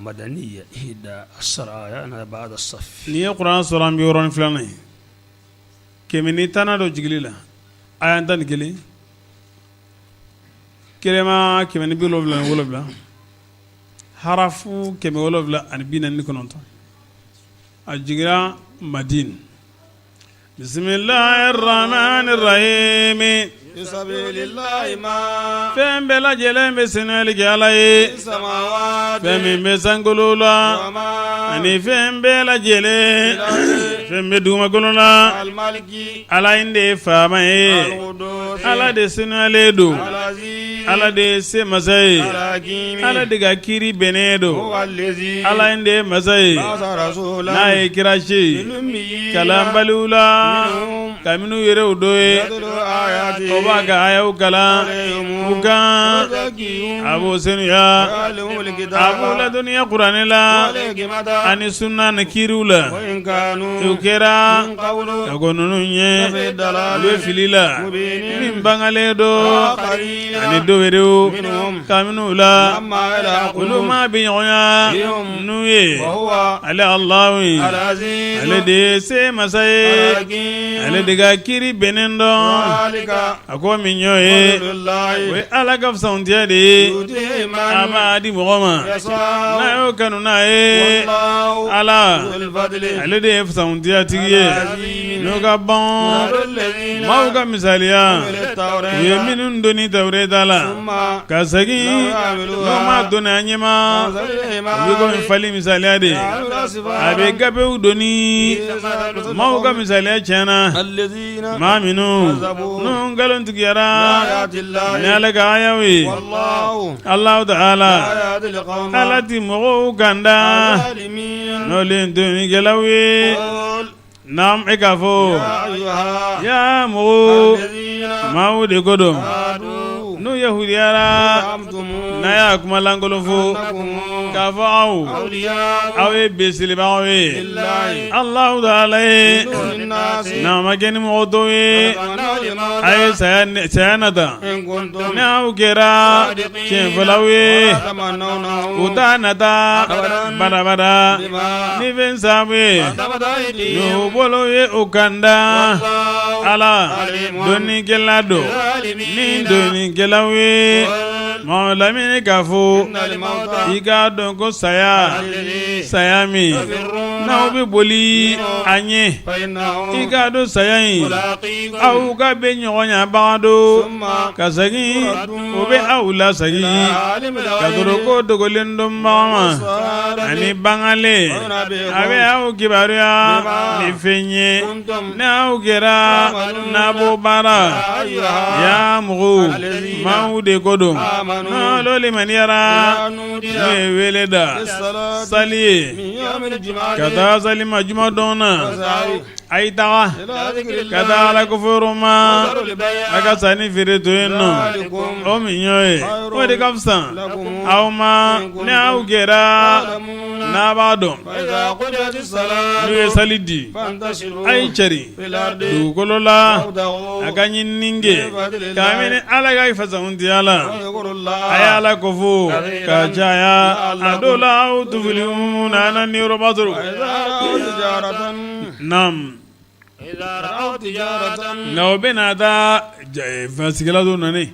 مدنية إحدى السرايا أنا بعد الصف نية قرآن سورة بيورون فلاني كمني تنا دو جيلا أيان تان جيلي كلمة كمني بيلو بلا ولا بلا حرفو كمي ولا بلا أنا بينا نكونون الجيلا مدين بسم الله الرحمن الرحيم في سبيل الله ما فهم بلا جلهم بسنوال جالاي السماوات فهم بسنقلولا وما أني فهم بلا جلهم فهم بدوما قلولا الملك على إندي فامي القدوس على دي سنوال دو العزيز على دي سمساي الحكيم على دي كيري بنيدو هو الذي على إندي مساي بعث رسولا ناي كراشي بالأميين كلام بلولا منهم كامنو يرو دوي يتلو آياته وباك آيو كلام عليهم وكان ويزكيهم أبو سنيا ويعلمهم الكتاب أبو لدنيا قرآن لا والحكمة أني سنة نكيرولا وإن كانوا يوكرا من قبل يقولون لفي الضلال بفليلا مبين من بانغاليدو آخرين أني دويرو منهم كامنو لا لما يلحقون ولو ما بينيا بهم نوي وهو على الله العزيز على دي سي مساي الحكيم على دي كيري بنندو ذلك أكو منيوي فضل الله we ala ka fsauntiya de يؤتيه من aba di mɔgɔ ma يشاء n'a y'o kanu n'a ye والله ala ذو الفضل ale de ye fsauntiya tigi ye n'o ka ban مثل الذين maaw ka misaliya حملوا التوراة u ye minnu donni tawureta la ثم ka segin n'o ma donni a ɲɛma u bɛ komi fali misaliya de a bɛ gafew donni maaw ka misaliya tiɲɛna الذين maa minnu n'u nkalon tigiyara آيات الله ni ala ka ayaw ye والله Allahu ta'ala آيات القوم ala ti mɔgɔw kanda الظالمين n'olen donnikɛlaw ye قل naam e k'a fɔ يا أيها ya mɔgɔw الذين maaw de ko don هادوا n'u yahudiyara زعمتم n'a y'a kuma lankolon fɔ أنكم k'a fɔ aw أولياء aw ye besilibagaw ye لله Allahu ta'ala ye دون الناس n'a ma kɛ ni mɔgɔ tɔw ye a ye saya nata إن كنتم ni aw kɛra tiɲɛfɔlaw ye تمنونه u t'a nata badabada بما ni fɛn sababu ye قدمت أيديهم n'u bolo ye o kanda والله ala عليم donnikɛla don ni بالظالمين donnikɛlaw ye قل maa lamini k'a fɔ إن الموتى i k'a dɔn ko saya الذي saya min تفرون n'aw bɛ boli a ɲɛ فإنه i k'a dɔn saya in ملاقيكم aw ka bɛ ɲɔgɔn ɲɛ bagan don ثم ka segin o bɛ aw lasegin عالم ka sɔrɔ الغيب ko dogolen dɔn bagan ma ani bangale a bɛ aw kibaruya ni fɛn ye كنتم ni aw kɛra nabo baara ya mɔgɔw maaw de ko don n'olu limaniyara نودي n'o ye wele da للصلاة sali ye من يوم الجمعة ka taa sali ma juma dɔn na a yi taga إلى ذكر ka taa الله ala koforo ma وذروا البيع a ka sanni feere to yen nɔ o min y'o ye o de ka fisa لكم aw ma ni aw kɛra تعلمون n'a b'a dɔn فإذا قضيت الصلاة n'u ye sali di فانتشروا a yi cɛri في الأرض dugukolo la وابتغوا a ka ɲinini kɛ kabini ala ka fasantiya la واذكروا الله a ye ala ko fo ka caya a dɔw la aw tufilihuna ana niyɔrɔba sɔrɔ إذا رأوا تجارة naam إذا رأوا تجارة nka o bɛ na taa fɛnsigila dɔw nane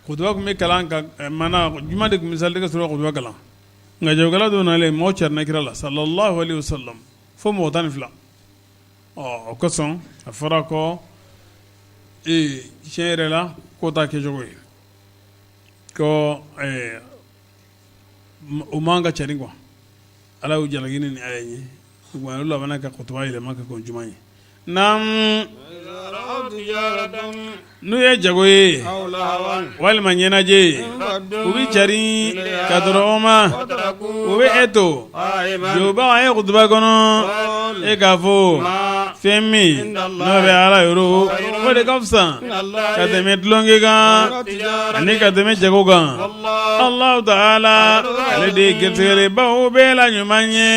kutuba tun bɛ kalan ka mana juma de tun bɛ sali ka sɔrɔ kutuba kalan nka jagokɛla dɔw nalen mɔgɔ carinna kira la sallallahu alaihi wasallam fo mɔgɔ 12 o kosɔn a fɔra ko tiɲɛ yɛrɛ la ko t'a kɛcogo ye ko o man ka carin quoi ala y'u jalakini ni aya ye olu labanna ka kutuba yɛlɛma ka kɛ juma ye naam إذا رأوا تجارة n'u ye jago ye أو لهوا walima ɲɛnajɛ u bɛ cari ka dɔrɔn o ma u bɛ e to قائما jɔbaga ye kutuba kɔnɔ e k'a fɔ fɛn min n'o bɛ ala yɔrɔ o de ka fisa ka tɛmɛ tulonkɛ kan ani ka tɛmɛ jago kan والله Allahu ta'ala ale de ye gɛrɛsɛgɛbaw bɛɛ la ɲuman ye